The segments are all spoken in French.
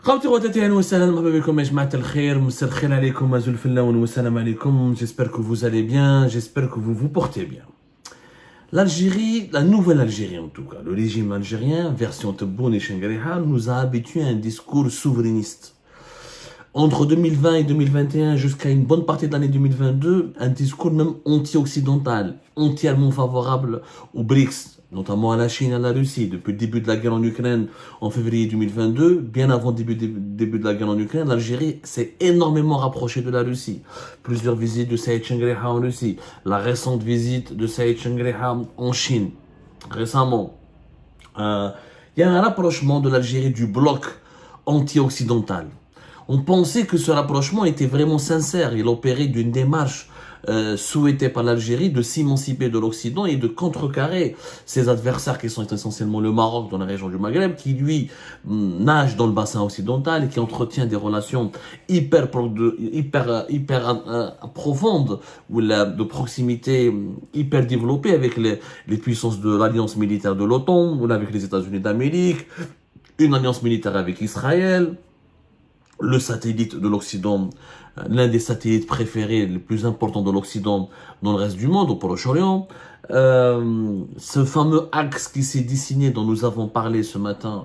خوتي خواتاتي اهلا وسهلا مرحبا بكم يا جماعه الخير مساء الخير عليكم ازول الفلاون والسلام عليكم. J'espère que vous allez bien, j'espère que vous vous portez bien. L'Algérie, la nouvelle Algérie en tout cas, le régime algérien, version Tebboune et Chengheriha, nous a habitués à un discours souverainiste. Entre 2020 et 2021, jusqu'à une bonne partie de l'année 2022, un discours même anti-occidental, entièrement favorable aux BRICS, notamment à la Chine et à la Russie. Depuis le début de la guerre en Ukraine en février 2022, bien avant le début de la guerre en Ukraine, l'Algérie s'est énormément rapprochée de la Russie. Plusieurs visites de Saïd Chengheriha en Russie, la récente visite de Saïd Chengheriha en Chine, récemment. Il y a un rapprochement de l'Algérie du bloc anti-occidental. On pensait que ce rapprochement était vraiment sincère. Il opérait d'une démarche souhaitée par l'Algérie de s'émanciper de l'Occident et de contrecarrer ses adversaires qui sont essentiellement le Maroc dans la région du Maghreb, qui lui nage dans le bassin occidental et qui entretient des relations hyper profondes ou de proximité hyper développée avec les puissances de l'alliance militaire de l'OTAN ou avec les États-Unis d'Amérique, une alliance militaire avec Israël. Le satellite de l'Occident, l'un des satellites préférés, les plus importants de l'Occident dans le reste du monde, au Proche-Orient. Ce fameux axe qui s'est dessiné, dont nous avons parlé ce matin,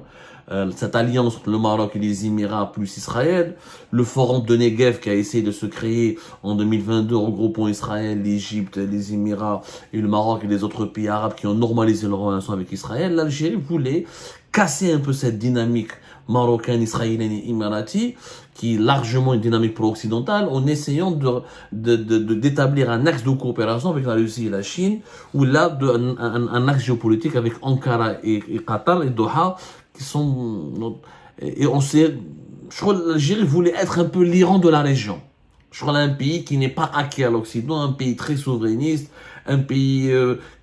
cette alliance entre le Maroc et les Émirats plus Israël, le forum de Negev qui a essayé de se créer en 2022, regroupant Israël, l'Égypte, les Émirats et le Maroc et les autres pays arabes qui ont normalisé leurs relations avec Israël. L'Algérie voulait casser un peu cette dynamique marocaine, israélienne et émirati, qui est largement une dynamique pro-occidentale, en essayant d'établir un axe de coopération avec la Russie et la Chine, ou là, un axe géopolitique avec Ankara et Qatar et Doha, qui sont... Et on sait... Je crois que l'Algérie voulait être un peu l'Iran de la région. Je crois un pays qui n'est pas acquis à l'Occident, un pays très souverainiste, un pays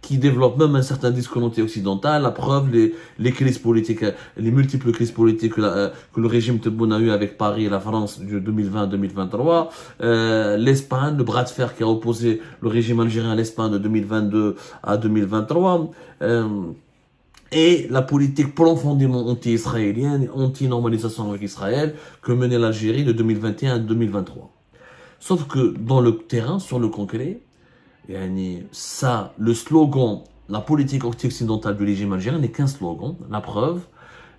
qui développe même un certain discours anti-occidental. La preuve, les crises politiques, les multiples crises politiques que le régime Tebboune a eu avec Paris et la France de 2020-2023, l'Espagne, le bras de fer qui a opposé le régime algérien à l'Espagne de 2022 à 2023, et la politique profondément anti-israélienne, anti-normalisation avec Israël que menait l'Algérie de 2021 à 2023. Sauf que dans le terrain, sur le concret, ça, le slogan, la politique anti-occidentale du régime algérien n'est qu'un slogan. La preuve,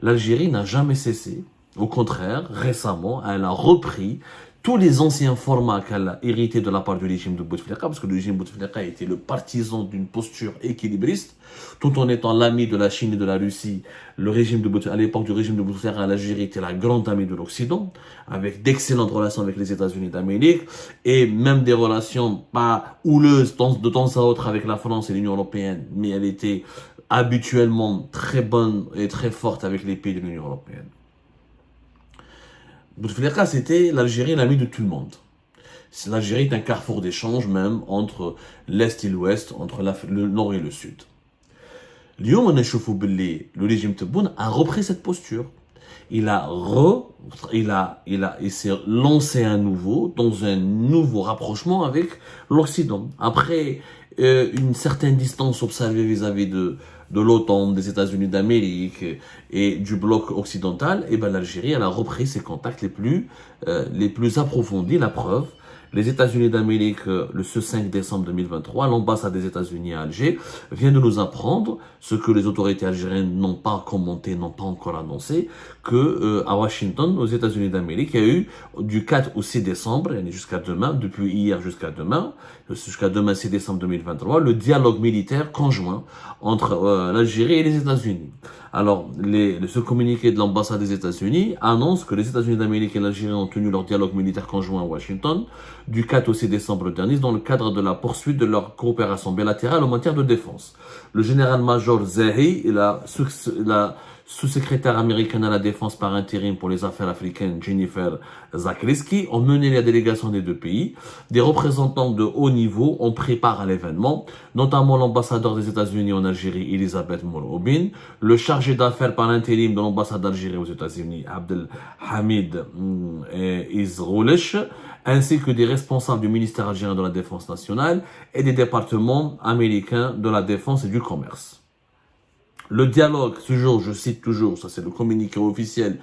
l'Algérie n'a jamais cessé. Au contraire, récemment, elle a repris tous les anciens formats qu'elle a hérités de la part du régime de Bouteflika, parce que le régime Bouteflika était le partisan d'une posture équilibriste, tout en étant l'ami de la Chine et de la Russie. Le régime de Bouteflika, à l'époque du régime de Bouteflika, l'Algérie était la grande amie de l'Occident, avec d'excellentes relations avec les États-Unis d'Amérique, et même des relations pas houleuses de temps à autre avec la France et l'Union européenne, mais elle était habituellement très bonne et très forte avec les pays de l'Union européenne. Bouteflika, c'était l'Algérie l'ami de tout le monde. L'Algérie est un carrefour d'échange même entre l'Est et l'Ouest, entre le Nord et le Sud. Le régime Tebboune a repris cette posture. Il s'est lancé à nouveau dans un nouveau rapprochement avec l'Occident. Après une certaine distance observée vis-à-vis de l'OTAN, des États-Unis d'Amérique et du bloc occidental, et l'Algérie elle a repris ses contacts les plus approfondis. La preuve, les États-Unis d'Amérique, ce 5 décembre 2023, l'ambassade des États-Unis à Alger vient de nous apprendre ce que les autorités algériennes n'ont pas commenté, n'ont pas encore annoncé, que à Washington, aux États-Unis d'Amérique, il y a eu du 4 au 6 décembre, jusqu'à demain, depuis hier jusqu'à demain 6 décembre 2023, le dialogue militaire conjoint entre l'Algérie et les États-Unis. Alors, ce communiqué de l'ambassade des États-Unis annonce que les États-Unis d'Amérique et l'Algérie ont tenu leur dialogue militaire conjoint à Washington du 4 au 6 décembre dernier dans le cadre de la poursuite de leur coopération bilatérale en matière de défense. Le général-major Zahi et la sous-secrétaire américaine à la défense par intérim pour les affaires africaines Jennifer Zakriski ont mené la délégation des deux pays. Des représentants de haut niveau ont pris part à l'événement, notamment l'ambassadeur des États-Unis en Algérie, Elisabeth Mouroubine, le chargé d'affaires par intérim de l'ambassade d'Algérie aux États-Unis, Abdelhamid Izroulish, ainsi que des responsables du ministère algérien de la Défense nationale et des départements américains de la Défense et du Commerce. Le dialogue, toujours, je cite toujours, ça c'est le communiqué officiel,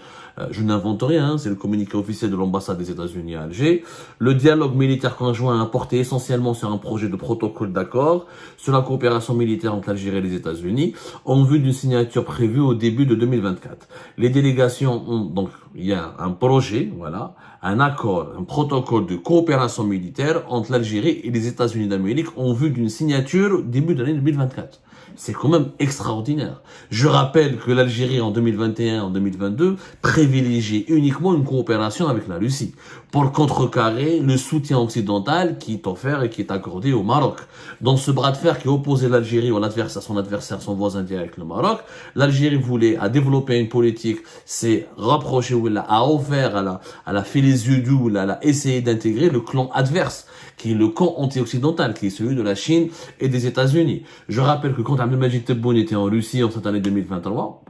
je n'invente rien, c'est le communiqué officiel de l'ambassade des États-Unis à Alger. Le dialogue militaire conjoint a porté essentiellement sur un projet de protocole d'accord sur la coopération militaire entre l'Algérie et les États-Unis, en vue d'une signature prévue au début de 2024. Les délégations ont, donc, il y a un projet, voilà, un accord, un protocole de coopération militaire entre l'Algérie et les États-Unis d'Amérique en vue d'une signature début de l'année 2024. C'est quand même extraordinaire. Je rappelle que l'Algérie en 2021, en 2022, privilégiait uniquement une coopération avec la Russie pour contrecarrer le soutien occidental qui est offert et qui est accordé au Maroc. Dans ce bras de fer qui opposait l'Algérie à son adversaire, son voisin direct, le Maroc, l'Algérie a développer une politique, s'est rapproché, a offert, elle a fait les yeux doux, elle a essayé d'intégrer le clan adverse, qui est le camp anti-occidental, qui est celui de la Chine et des États-Unis. Je rappelle que quand Abdelmajid Tebboune était en Russie en cette année 2023,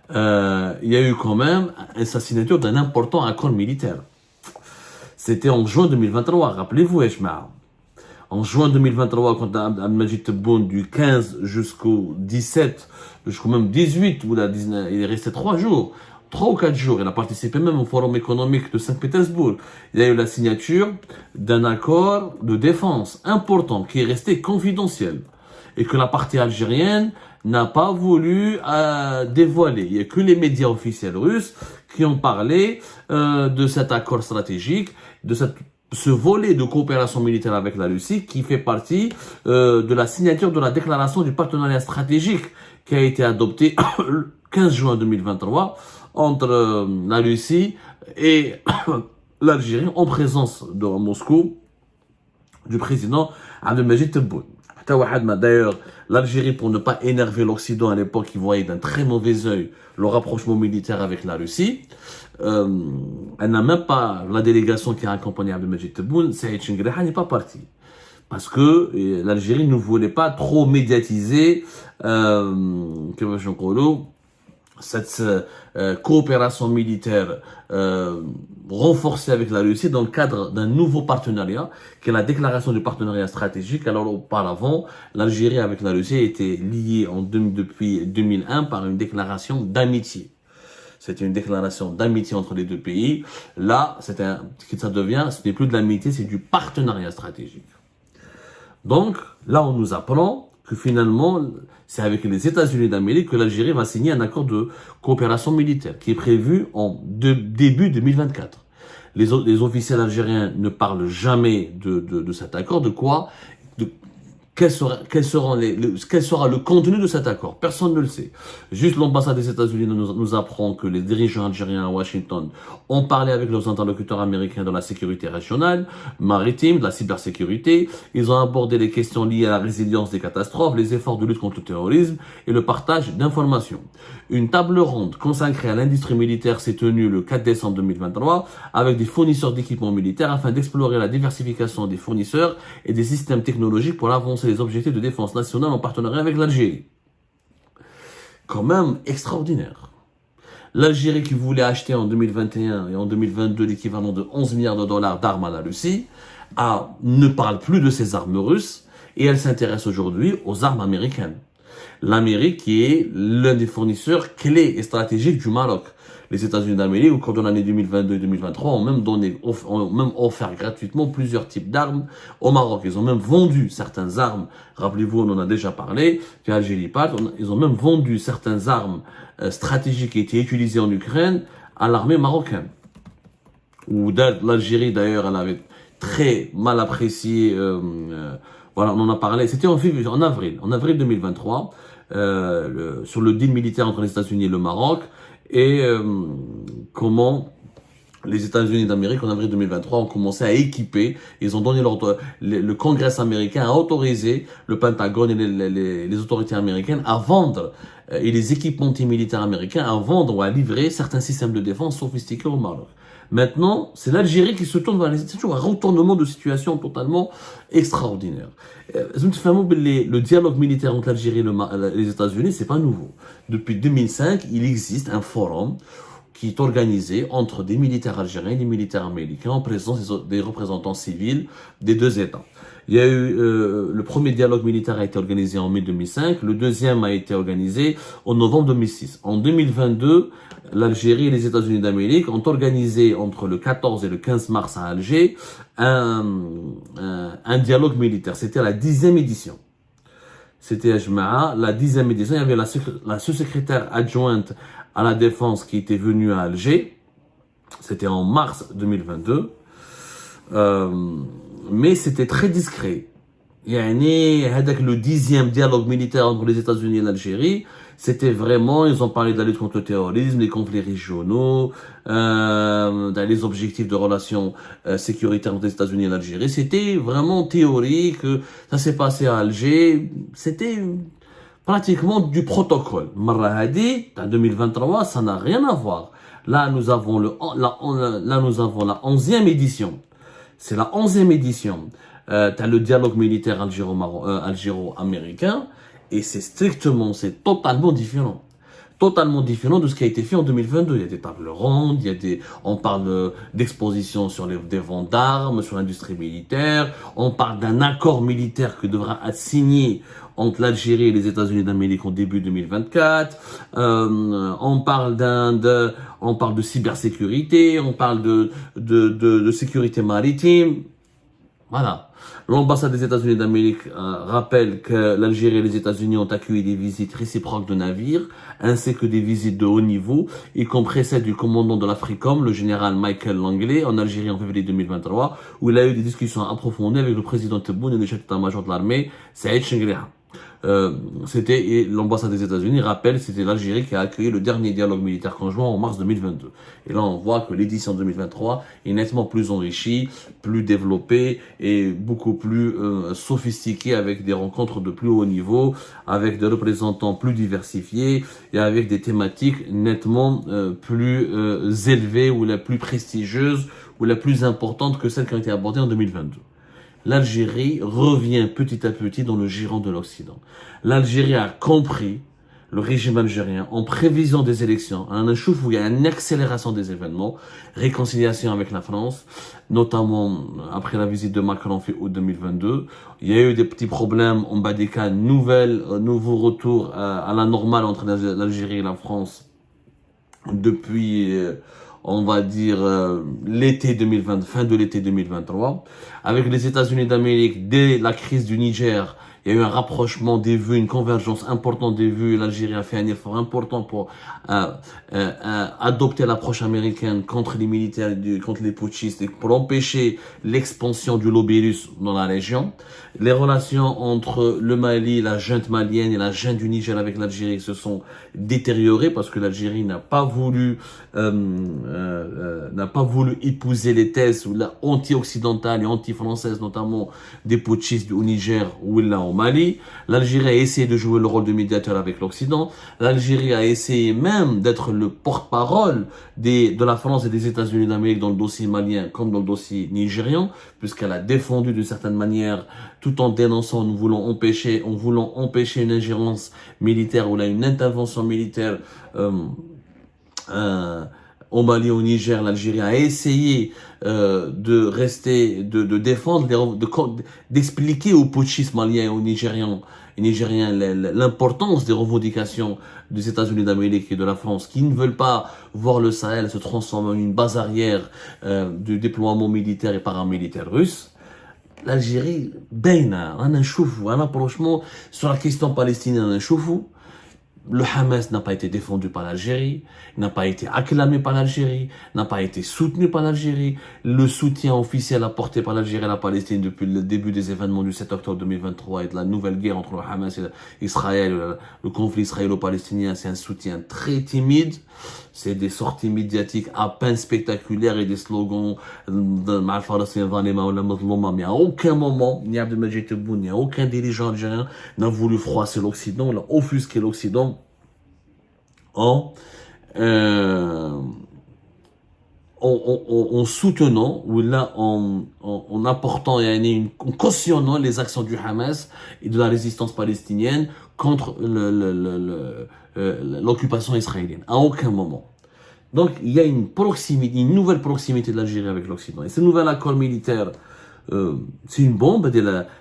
il y a eu quand même une signature d'un important accord militaire. C'était en juin 2023, rappelez-vous, Eshma. En juin 2023, quand Abdelmajid Tebboune, du 15 jusqu'au 17, jusqu'au même 18, il est resté 3 jours. 3 ou 4 jours, il a participé même au forum économique de Saint-Pétersbourg. Il y a eu la signature d'un accord de défense important qui est resté confidentiel et que la partie algérienne n'a pas voulu dévoiler. Il n'y a que les médias officiels russes qui ont parlé de cet accord stratégique, de ce volet de coopération militaire avec la Russie qui fait partie de la signature de la déclaration du partenariat stratégique qui a été adoptée le 15 juin 2023 entre la Russie et l'Algérie en présence de Moscou du président Abdelmajid Tebboune. D'ailleurs, l'Algérie, pour ne pas énerver l'Occident à l'époque, qui voyait d'un très mauvais œil le rapprochement militaire avec la Russie, elle n'a même pas, la délégation qui a accompagné Abdelmajid Tebboune, Saïd Chengreha n'est pas partie. Parce que l'Algérie ne voulait pas trop médiatiser, cette coopération militaire renforcée avec la Russie dans le cadre d'un nouveau partenariat, qui est la déclaration du partenariat stratégique. Alors auparavant, l'Algérie avec la Russie était liée depuis 2001 par une déclaration d'amitié. C'était une déclaration d'amitié entre les deux pays. Là, ce n'est plus de l'amitié, c'est du partenariat stratégique. Donc, là, on nous apprend que finalement, c'est avec les États-Unis d'Amérique que l'Algérie va signer un accord de coopération militaire qui est prévu en début 2024. Les officiels algériens ne parlent jamais de cet accord. De quoi? Quel sera le contenu de cet accord? Personne ne le sait. Juste l'ambassade des États-Unis nous apprend que les dirigeants algériens à Washington ont parlé avec leurs interlocuteurs américains de la sécurité régionale, maritime, de la cybersécurité. Ils ont abordé les questions liées à la résilience des catastrophes, les efforts de lutte contre le terrorisme et le partage d'informations. Une table ronde consacrée à l'industrie militaire s'est tenue le 4 décembre 2023 avec des fournisseurs d'équipements militaires afin d'explorer la diversification des fournisseurs et des systèmes technologiques pour avancer les objectifs de défense nationale en partenariat avec l'Algérie. Quand même extraordinaire. L'Algérie qui voulait acheter en 2021 et en 2022 l'équivalent de 11 milliards de dollars d'armes à la Russie, ne parle plus de ces armes russes et elle s'intéresse aujourd'hui aux armes américaines. L'Amérique qui est l'un des fournisseurs clés et stratégiques du Maroc. Les États-Unis d'Amérique, au cours de l'année 2022 et 2023, ont même offert gratuitement plusieurs types d'armes au Maroc. Ils ont même vendu certaines armes. Rappelez-vous, on en a déjà parlé. Ils ont même vendu certaines armes stratégiques qui étaient utilisées en Ukraine à l'armée marocaine. Où l'Algérie, d'ailleurs, elle avait très mal apprécié. Voilà, on en a parlé. C'était en avril 2023, sur le deal militaire entre les États-Unis et le Maroc. Et comment les États-Unis d'Amérique en avril 2023 ont commencé à équiper, ils ont donné le Congrès américain a autorisé le Pentagone et les autorités américaines à vendre et les équipementiers militaires américains à vendre ou à livrer certains systèmes de défense sophistiqués au Maroc. Maintenant, c'est l'Algérie qui se tourne vers les États-Unis, un retournement de situation totalement extraordinaire. Le dialogue militaire entre l'Algérie et les États-Unis, c'est pas nouveau. Depuis 2005, il existe un forum qui est organisé entre des militaires algériens et des militaires américains en présence des représentants civils des deux États. Il y a eu le premier dialogue militaire a été organisé en mai 2005, le deuxième a été organisé en novembre 2006. En 2022, l'Algérie et les États-Unis d'Amérique ont organisé entre le 14 et le 15 mars à Alger un dialogue militaire. C'était la 10e édition. C'était à Jma'a, la 10e édition. Il y avait la sous-secrétaire adjointe à la défense qui était venue à Alger. C'était en mars 2022. Mais c'était très discret. Avec le 10e dialogue militaire entre les États-Unis et l'Algérie, c'était vraiment, ils ont parlé de la lutte contre le terrorisme, les conflits régionaux, les objectifs de relations sécuritaires entre les États-Unis et l'Algérie. C'était vraiment théorique, ça s'est passé à Alger, c'était pratiquement du protocole. Marra Hadi, en 2023, ça n'a rien à voir. Là, nous avons la 11e édition. C'est la 11e édition. T'as le dialogue militaire algéro-américain et c'est totalement différent. Totalement différent de ce qui a été fait en 2022. Il y a des tables rondes, on parle d'exposition sur des ventes d'armes, sur l'industrie militaire, on parle d'un accord militaire qui devra être signé entre l'Algérie et les États-Unis d'Amérique en début 2024. On parle de cybersécurité, on parle de sécurité maritime. Voilà. L'ambassade des États-Unis d'Amérique rappelle que l'Algérie et les États-Unis ont accueilli des visites réciproques de navires, ainsi que des visites de haut niveau, y compris celle du commandant de l'Africom, le général Michael Langley, en Algérie en février 2023, où il a eu des discussions approfondies avec le président Tebboune et le chef d'état-major de l'armée, Saïd Chengreh. L'ambassade des États-Unis rappelle, c'était l'Algérie qui a accueilli le dernier dialogue militaire conjoint en mars 2022. Et là, on voit que l'édition 2023 est nettement plus enrichie, plus développée et beaucoup plus sophistiquée, avec des rencontres de plus haut niveau, avec des représentants plus diversifiés et avec des thématiques nettement plus élevées ou la plus prestigieuse ou la plus importante que celles qui ont été abordées en 2022. L'Algérie revient petit à petit dans le giron de l'Occident. L'Algérie a compris, le régime algérien, en prévision des élections, un chouf où il y a une accélération des événements, réconciliation avec la France, notamment après la visite de Macron en août 2022. Il y a eu des petits problèmes, en bas des cas, nouveau retour à la normale entre l'Algérie et la France depuis... on va dire l'été 2020, fin de l'été 2023. Avec les États-Unis d'Amérique, dès la crise du Niger, il y a eu un rapprochement des vues, une convergence importante des vues. L'Algérie a fait un effort important pour adopter l'approche américaine contre les militaires, contre les putschistes, et pour empêcher l'expansion du lobby russe dans la région. Les relations entre le Mali, la junte malienne et la junte du Niger avec l'Algérie se sont détériorées parce que l'Algérie n'a pas voulu épouser les thèses anti-occidentales et anti-françaises, notamment des putschistes au Niger ou là au Mali. L'Algérie a essayé de jouer le rôle de médiateur avec l'Occident. L'Algérie a essayé même d'être le porte-parole de la France et des États-Unis d'Amérique dans le dossier malien comme dans le dossier nigérian, puisqu'elle a défendu d'une certaine manière, tout en dénonçant, en voulant empêcher une ingérence militaire ou là une intervention militaire au Mali, au Niger. L'Algérie a essayé de défendre, d'expliquer aux putschistes maliens et aux Nigériens l'importance des revendications des États-Unis d'Amérique et de la France, qui ne veulent pas voir le Sahel se transformer en une base arrière du déploiement militaire et paramilitaire russe. L'Algérie, un approchement sur la question palestinienne, un choufou. Le Hamas n'a pas été défendu par l'Algérie, n'a pas été acclamé par l'Algérie, n'a pas été soutenu par l'Algérie. Le soutien officiel apporté par l'Algérie à la Palestine depuis le début des événements du 7 octobre 2023 et de la nouvelle guerre entre le Hamas et Israël, le conflit israélo-palestinien, c'est un soutien très timide. C'est des sorties médiatiques à peine spectaculaires et des slogans mais à aucun moment, ni Abdelmadjid Tebboune, ni aucun dirigeant algérien n'a voulu froisser l'Occident, n'a offusqué l'Occident en soutenant ou là en apportant et en cautionnant les actions du Hamas et de la résistance palestinienne contre l'occupation israélienne. À aucun moment. Donc, il y a une proximité, une nouvelle proximité de l'Algérie avec l'Occident. Et ce nouvel accord militaire, c'est une bombe,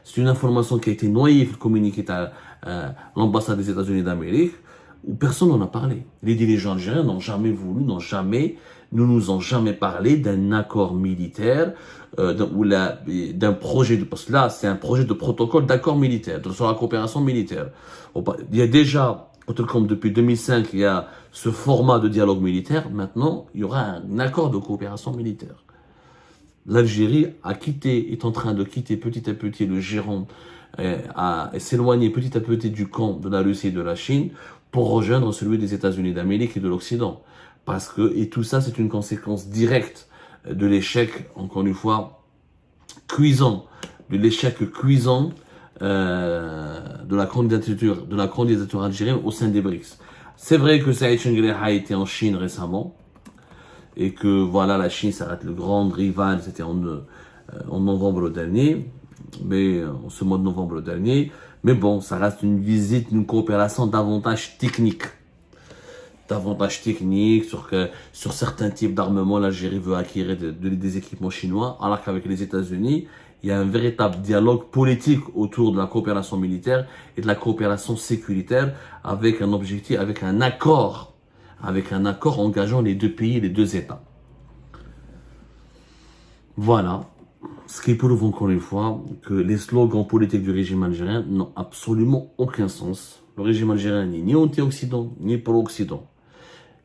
c'est une information qui a été noyée, il faut communiquer à l'ambassade des États-Unis d'Amérique, où personne n'en a parlé. Les dirigeants algériens n'ont jamais voulu, ne nous ont jamais parlé d'un accord militaire, d'un projet, parce que là, c'est un projet de protocole d'accord militaire, sur la coopération militaire. Il y a déjà, comme depuis 2005, il y a ce format de dialogue militaire. Maintenant, il y aura un accord de coopération militaire. L'Algérie est en train de quitter petit à petit le giron, et s'éloigner petit à petit du camp de la Russie et de la Chine pour rejoindre celui des États-Unis d'Amérique et de l'Occident. Et tout ça, c'est une conséquence directe de l'échec, encore une fois, cuisant, de la candidature algérienne au sein des BRICS. C'est vrai que Saïd Chengler a été en Chine récemment, et que voilà, la Chine, ça reste le grand rival, c'était en novembre dernier, en ce mois de novembre dernier, mais bon, ça reste une visite, une coopération davantage technique sur certains types d'armements, l'Algérie veut acquérir des équipements chinois, alors qu'avec les États-Unis, il y a un véritable dialogue politique autour de la coopération militaire et de la coopération sécuritaire avec un objectif, avec un accord engageant les deux pays, les deux États. Voilà. Ce qui prouve encore une fois que les slogans politiques du régime algérien n'ont absolument aucun sens. Le régime algérien n'est ni anti-Occident, ni pro-Occident.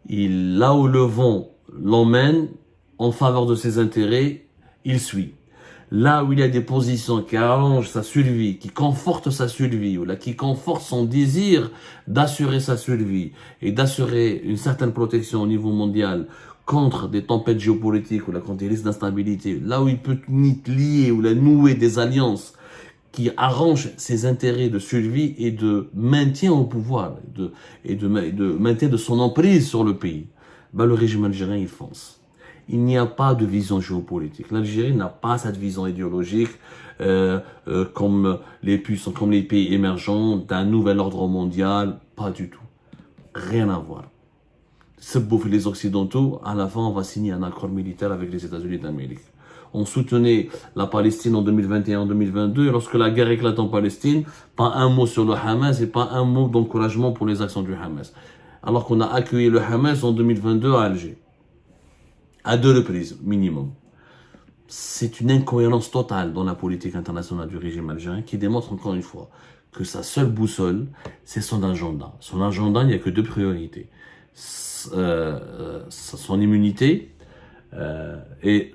Là où le vent l'emmène, en faveur de ses intérêts, il suit. Là où il y a des positions qui arrangent sa survie, qui confortent sa survie, ou là, qui confortent son désir d'assurer sa survie et d'assurer une certaine protection au niveau mondial contre des tempêtes géopolitiques ou là, contre des risques d'instabilité, là où il peut lier ou nouer des alliances qui arrangent ses intérêts de survie et de maintien au pouvoir, et de maintien de son emprise sur le pays, le régime algérien, il fonce. Il n'y a pas de vision géopolitique. L'Algérie n'a pas cette vision idéologique comme les pays émergents d'un nouvel ordre mondial. Pas du tout. Rien à voir. Se bouffer les Occidentaux, à la fin, on va signer un accord militaire avec les États-Unis d'Amérique. On soutenait la Palestine en 2021, en 2022, et lorsque la guerre éclate en Palestine, pas un mot sur le Hamas et pas un mot d'encouragement pour les actions du Hamas. Alors qu'on a accueilli le Hamas en 2022 à Alger. À 2 reprises, minimum. C'est une incohérence totale dans la politique internationale du régime algérien qui démontre encore une fois que sa seule boussole, c'est son agenda. Son agenda, il n'y a que 2 priorités. Son immunité et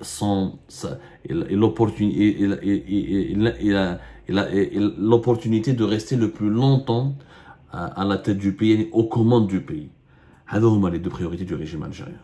l'opportunité de rester le plus longtemps à la tête du pays, aux commandes du pays. هذا هما les 2 priorités du régime algérien.